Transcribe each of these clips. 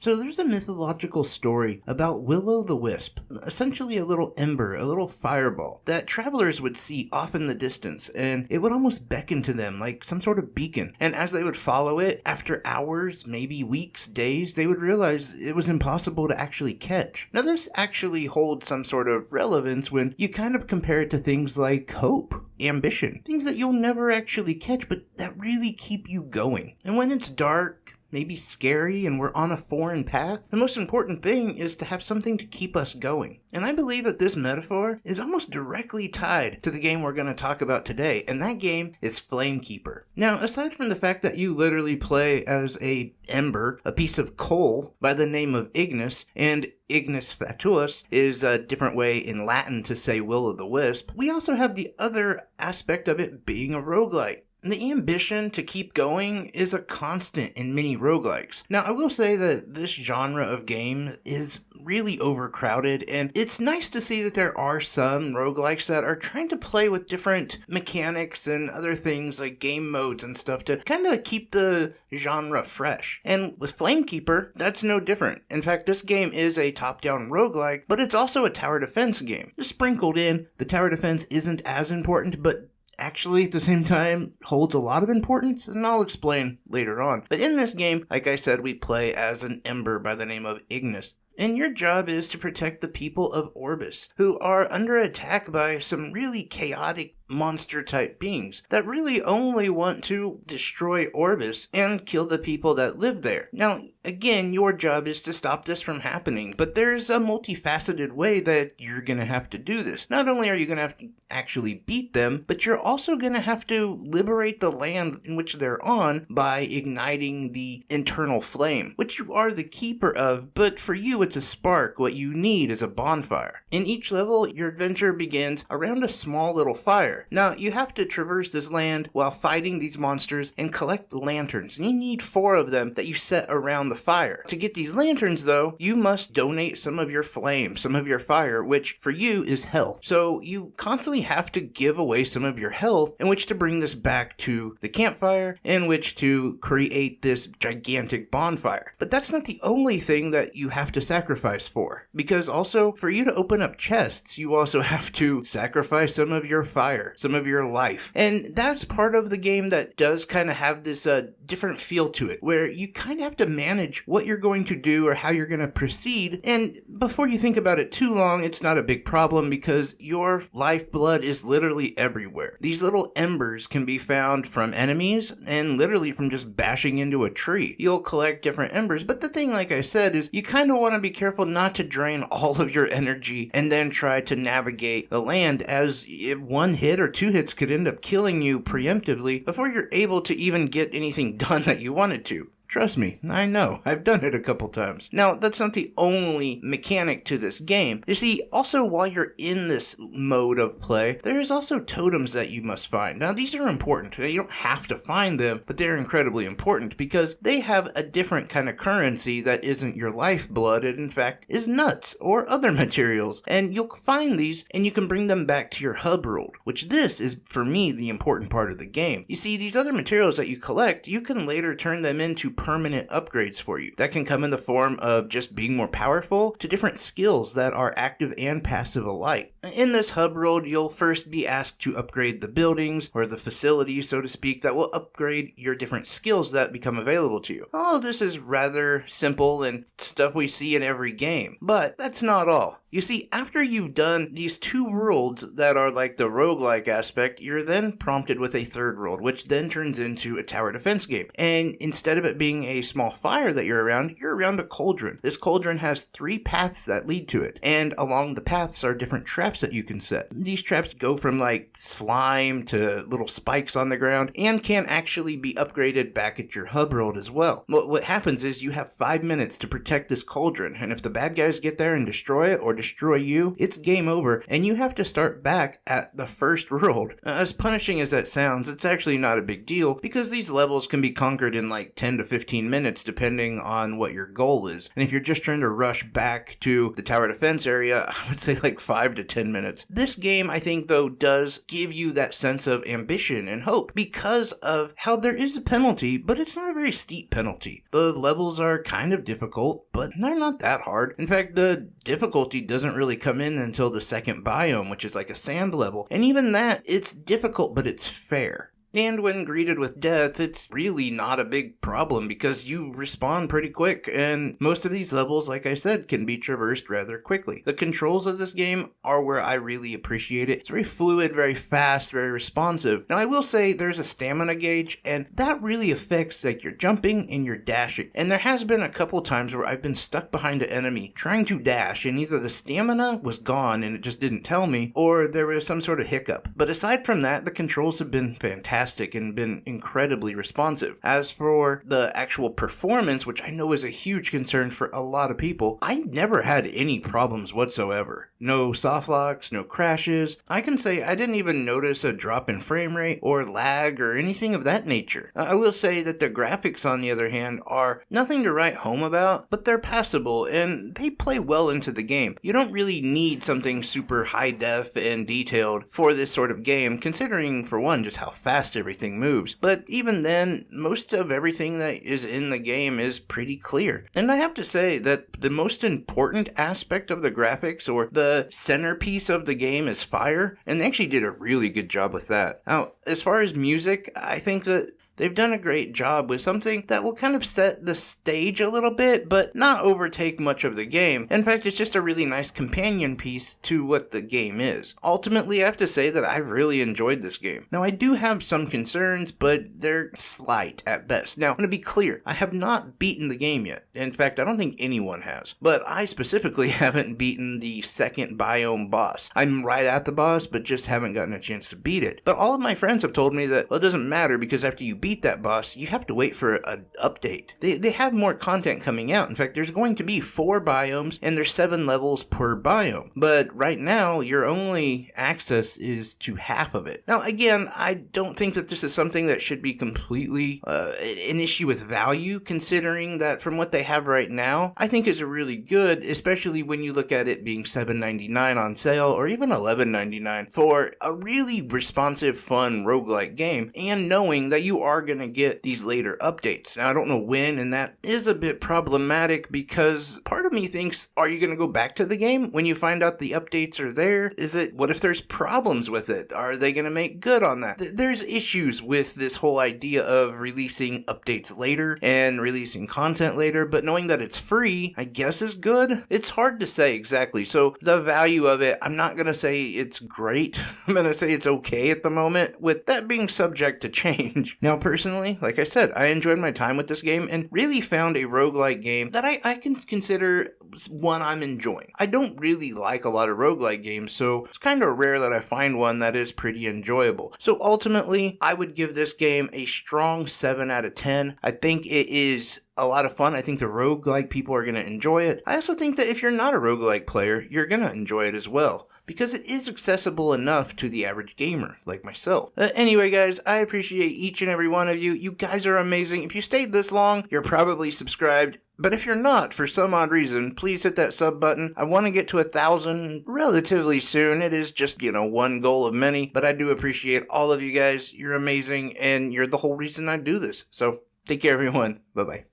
So there's a mythological story about Will-o'-the-Wisp, essentially a little ember, a little fireball, that travelers would see off in the distance, and it would almost beckon to them like some sort of beacon. And as they would follow it, after hours, maybe weeks, days, they would realize it was impossible to actually catch. Now this actually holds some sort of relevance when you kind of compare it to things like hope, ambition, things that you'll never actually catch, but that really keep you going. And when it's dark, maybe scary, and we're on a foreign path, the most important thing is to have something to keep us going. And I believe that this metaphor is almost directly tied to the game we're going to talk about today, and that game is Flamekeeper. Now, aside from the fact that you literally play as a ember, a piece of coal by the name of Ignis, and Ignis Fatuus is a different way in Latin to say will-o'-the-wisp, we also have the other aspect of it being a roguelike. The ambition to keep going is a constant in many roguelikes. Now, I will say that this genre of game is really overcrowded, and it's nice to see that there are some roguelikes that are trying to play with different mechanics and other things like game modes and stuff to kind of keep the genre fresh. And with Flamekeeper, that's no different. In fact, this game is a top-down roguelike, but it's also a tower defense game. Just sprinkled in, the tower defense isn't as important, but actually at the same time holds a lot of importance, and I'll explain later on. But in this game, like I said, we play as an ember by the name of Ignis. And your job is to protect the people of Orbis, who are under attack by some really chaotic monster-type beings that really only want to destroy Orbis and kill the people that live there. Now, again, your job is to stop this from happening, but there's a multifaceted way that you're going to have to do this. Not only are you going to have to actually beat them, but you're also going to have to liberate the land in which they're on by igniting the internal flame, which you are the keeper of, but for you it's a spark. What you need is a bonfire. In each level, your adventure begins around a small little fire. Now, you have to traverse this land while fighting these monsters and collect lanterns. And you need 4 of them that you set around the fire. To get these lanterns, though, you must donate some of your flame, some of your fire, which for you is health. So you constantly have to give away some of your health in which to bring this back to the campfire, in which to create this gigantic bonfire. But that's not the only thing that you have to sacrifice for. Because also, for you to open up chests, you also have to sacrifice some of your fire, some of your life. And that's part of the game that does kind of have this different feel to it, where you kind of have to manage what you're going to do or how you're going to proceed. And before you think about it too long, it's not a big problem because your lifeblood is literally everywhere. These little embers can be found from enemies and literally from just bashing into a tree. You'll collect different embers, but the thing, like I said, is you kind of want to be careful not to drain all of your energy and then try to navigate the land, as if one hit or 2 hits could end up killing you preemptively before you're able to even get anything done that you wanted to. Trust me, I know. I've done it a couple times. Now, that's not the only mechanic to this game. You see, also while you're in this mode of play, there is also totems that you must find. Now, these are important. You don't have to find them, but they're incredibly important because they have a different kind of currency that isn't your lifeblood. It, in fact, is nuts or other materials. And you'll find these and you can bring them back to your hub world, which this is, for me, the important part of the game. You see, these other materials that you collect, you can later turn them into permanent upgrades for you. That can come in the form of just being more powerful to different skills that are active and passive alike. In this hub world, you'll first be asked to upgrade the buildings or the facilities, so to speak, that will upgrade your different skills that become available to you. All of this is rather simple and stuff we see in every game, but that's not all. You see, after you've done these 2 worlds that are like the roguelike aspect, you're then prompted with a 3rd world, which then turns into a tower defense game. And instead of it being a small fire that you're around a cauldron. This cauldron has 3 paths that lead to it, and along the paths are different traps that you can set. These traps go from like slime to little spikes on the ground, and can actually be upgraded back at your hub world as well. What happens is you have 5 minutes to protect this cauldron, and if the bad guys get there and destroy it, or destroy you, it's game over, and you have to start back at the first world. As punishing as that sounds, it's actually not a big deal, because these levels can be conquered in like 10 to 15 minutes depending on what your goal is. And if you're just trying to rush back to the tower defense area, I would say like 5 to 10 minutes. This game, I think, though, does give you that sense of ambition and hope because of how there is a penalty, but it's not a very steep penalty. The levels are kind of difficult, but they're not that hard. In fact, the difficulty doesn't really come in until the second biome, which is like a sand level. And even that, it's difficult, but it's fair. And when greeted with death, it's really not a big problem because you respawn pretty quick, and most of these levels, like I said, can be traversed rather quickly. The controls of this game are where I really appreciate it. It's very fluid, very fast, very responsive. Now, I will say there's a stamina gauge, and that really affects like your jumping and your dashing. And there has been a couple times where I've been stuck behind an enemy trying to dash, and either the stamina was gone and it just didn't tell me, or there was some sort of hiccup. But aside from that, the controls have been fantastic and been incredibly responsive. As for the actual performance, which I know is a huge concern for a lot of people, I never had any problems whatsoever. No soft locks, no crashes. I can say I didn't even notice a drop in frame rate or lag or anything of that nature. I will say that the graphics, on the other hand, are nothing to write home about, but they're passable and they play well into the game. You don't really need something super high def and detailed for this sort of game, considering, for one, just how fast everything moves. But even then, most of everything that is in the game is pretty clear. And I have to say that the most important aspect of the graphics, or the centerpiece of the game, is fire, and they actually did a really good job with that. Now, as far as music, I think that they've done a great job with something that will kind of set the stage a little bit, but not overtake much of the game. In fact, it's just a really nice companion piece to what the game is. Ultimately, I have to say that I really enjoyed this game. Now, I do have some concerns, but they're slight at best. Now, I'm going to be clear, I have not beaten the game yet. In fact, I don't think anyone has. But I specifically haven't beaten the second biome boss. I'm right at the boss, but just haven't gotten a chance to beat it. But all of my friends have told me that, well, it doesn't matter, because after you beat that boss, you have to wait for an update. They have more content coming out. In fact, there's going to be 4 biomes, and there's 7 levels per biome. But right now, your only access is to half of it. Now, again, I don't think that this is something that should be completely an issue with value, considering that from what they have right now, I think is really good, especially when you look at it being $7.99 on sale, or even $11.99 for a really responsive, fun roguelike game, and knowing that you are going to get these later updates. Now, I don't know when, and that is a bit problematic, because part of me thinks, are you going to go back to the game when you find out the updates are there? What if there's problems with it? Are they going to make good on that? There's issues with this whole idea of releasing updates later and releasing content later, but knowing that it's free, I guess, is good. It's hard to say exactly. So the value of it, I'm not going to say it's great. I'm going to say it's okay at the moment, with that being subject to change. Now, personally, like I said, I enjoyed my time with this game and really found a roguelike game that I can consider one I'm enjoying. I don't really like a lot of roguelike games, so it's kind of rare that I find one that is pretty enjoyable. So ultimately, I would give this game a strong 7 out of 10. I think it is a lot of fun. I think the roguelike people are going to enjoy it. I also think that if you're not a roguelike player, you're going to enjoy it as well, because it is accessible enough to the average gamer like myself. Anyway, guys, I appreciate each and every one of you. You guys are amazing. If you stayed this long, you're probably subscribed. But if you're not, for some odd reason, please hit that sub button. I want to get to 1,000 relatively soon. It is just, one goal of many. But I do appreciate all of you guys. You're amazing, and you're the whole reason I do this. So, take care, everyone. Bye-bye.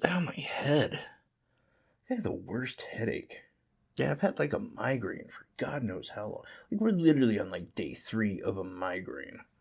Ow, my head. I have the worst headache. Yeah, I've had like a migraine for God knows how long. Like, we're literally on like day 3 of a migraine.